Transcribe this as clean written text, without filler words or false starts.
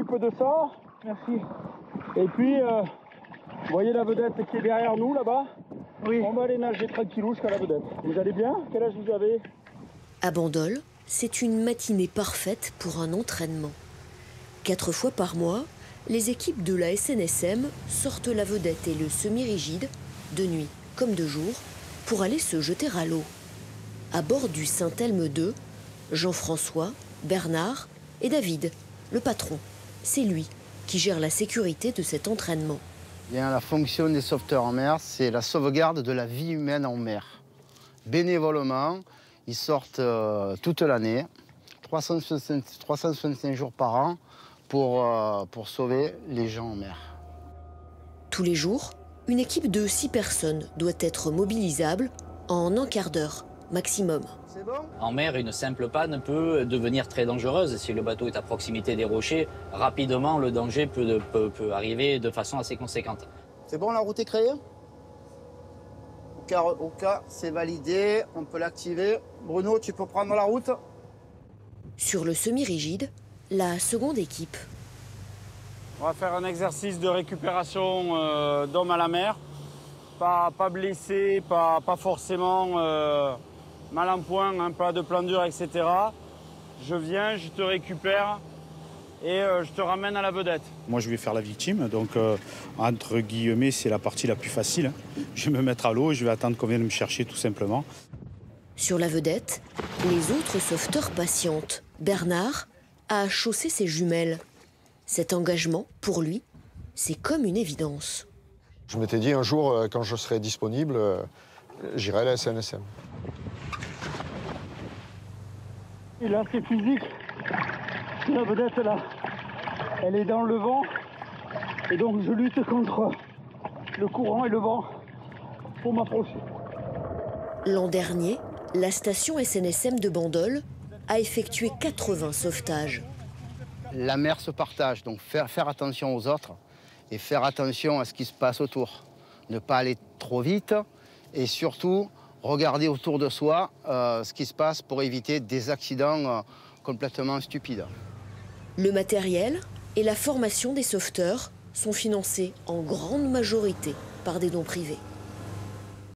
s'occupe de ça. Merci. Et puis, vous voyez la vedette qui est derrière nous, là-bas? Oui. On va aller nager tranquillou jusqu'à la vedette. Vous allez bien? Quel âge vous avez? À Bandol, c'est une matinée parfaite pour un entraînement. 4 fois par mois, les équipes de la SNSM sortent la vedette et le semi-rigide, de nuit comme de jour, pour aller se jeter à l'eau. À bord du Saint-Elme 2, Jean-François, Bernard et David, le patron. C'est lui qui gère la sécurité de cet entraînement. Bien, la fonction des sauveteurs en mer, c'est la sauvegarde de la vie humaine en mer. Bénévolement, ils sortent toute l'année, 365 jours par an, pour sauver les gens en mer. Tous les jours, une équipe de 6 personnes doit être mobilisable en un quart d'heure maximum. En mer, une simple panne peut devenir très dangereuse. Si le bateau est à proximité des rochers, rapidement, le danger peut arriver de façon assez conséquente. C'est bon, la route est créée? Au cas, c'est validé, on peut l'activer. Bruno, tu peux prendre la route? Sur le semi-rigide, la seconde équipe. On va faire un exercice de récupération d'homme à la mer. Pas blessé, pas forcément mal en point, hein, pas de plan dur, etc. Je viens, je te récupère et je te ramène à la vedette. Moi, je vais faire la victime, donc entre guillemets, c'est la partie la plus facile. Je vais me mettre à l'eau et je vais attendre qu'on vienne me chercher, tout simplement. Sur la vedette, les autres sauveteurs patientent. Bernard a chaussé ses jumelles. Cet engagement, pour lui, c'est comme une évidence. Je m'étais dit un jour, quand je serai disponible, j'irai à la SNSM. Et là, c'est physique. La vedette, là, elle est dans le vent. Et donc, je lutte contre le courant et le vent pour m'approcher. L'an dernier, la station SNSM de Bandol a effectué 80 sauvetages. La mer se partage, donc faire attention aux autres et faire attention à ce qui se passe autour. Ne pas aller trop vite et surtout regarder autour de soi ce qui se passe pour éviter des accidents complètement stupides. Le matériel et la formation des sauveteurs sont financés en grande majorité par des dons privés.